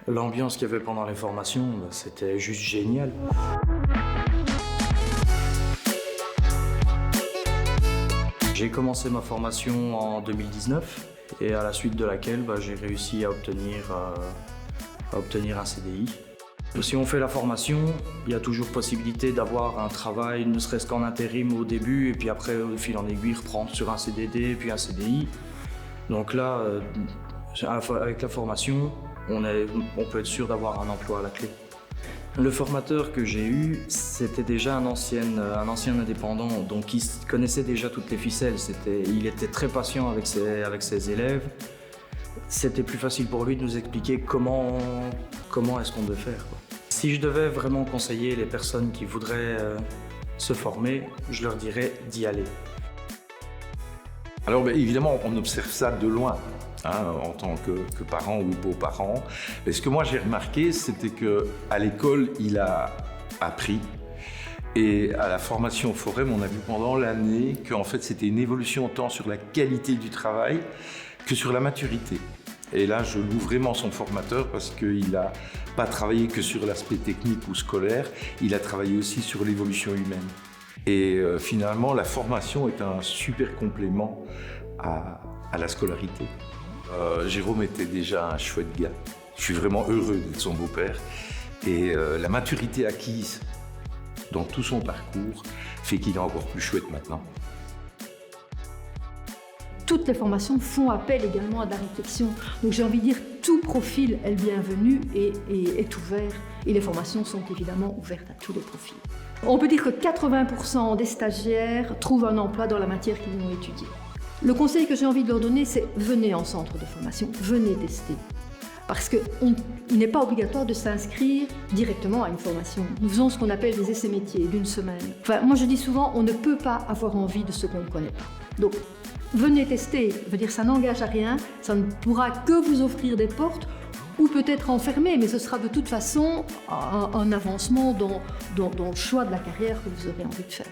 L'ambiance qu'il y avait pendant les formations, c'était juste génial. J'ai commencé ma formation en 2019 et à la suite de laquelle j'ai réussi à obtenir un CDI. Si on fait la formation, il y a toujours possibilité d'avoir un travail, ne serait-ce qu'en intérim au début, et puis après, au fil en aiguille, reprendre sur un CDD, puis un CDI. Donc là, avec la formation, on peut être sûr d'avoir un emploi à la clé. Le formateur que j'ai eu, c'était déjà un ancien indépendant, donc il connaissait déjà toutes les ficelles. Il était très patient avec ses élèves. C'était plus facile pour lui de nous expliquer comment est-ce qu'on devait faire, quoi. Si je devais vraiment conseiller les personnes qui voudraient se former, je leur dirais d'y aller. Alors évidemment, on observe ça de loin, en tant que parent ou beau-parent. Et ce que moi j'ai remarqué, c'était qu'à l'école, il a appris. Et à la formation au Forum, on a vu pendant l'année qu'en fait c'était une évolution tant sur la qualité du travail que sur la maturité. Et là, je loue vraiment son formateur parce qu'il n'a pas travaillé que sur l'aspect technique ou scolaire, il a travaillé aussi sur l'évolution humaine. Et finalement, la formation est un super complément à la scolarité. Jérôme était déjà un chouette gars. Je suis vraiment heureux d'être son beau-père. Et la maturité acquise dans tout son parcours fait qu'il est encore plus chouette maintenant. Toutes les formations font appel également à de la réflexion. Donc j'ai envie de dire, tout profil est le bienvenu et est ouvert. Et les formations sont évidemment ouvertes à tous les profils. On peut dire que 80% des stagiaires trouvent un emploi dans la matière qu'ils ont étudiée. Le conseil que j'ai envie de leur donner, c'est venez en centre de formation, venez tester. Parce qu'il n'est pas obligatoire de s'inscrire directement à une formation. Nous faisons ce qu'on appelle des essais métiers d'une semaine. Moi je dis souvent, on ne peut pas avoir envie de ce qu'on ne connaît pas. Donc, venez tester, veut dire ça n'engage à rien, ça ne pourra que vous offrir des portes ou peut-être enfermer, mais ce sera de toute façon un avancement dans le choix de la carrière que vous aurez envie de faire.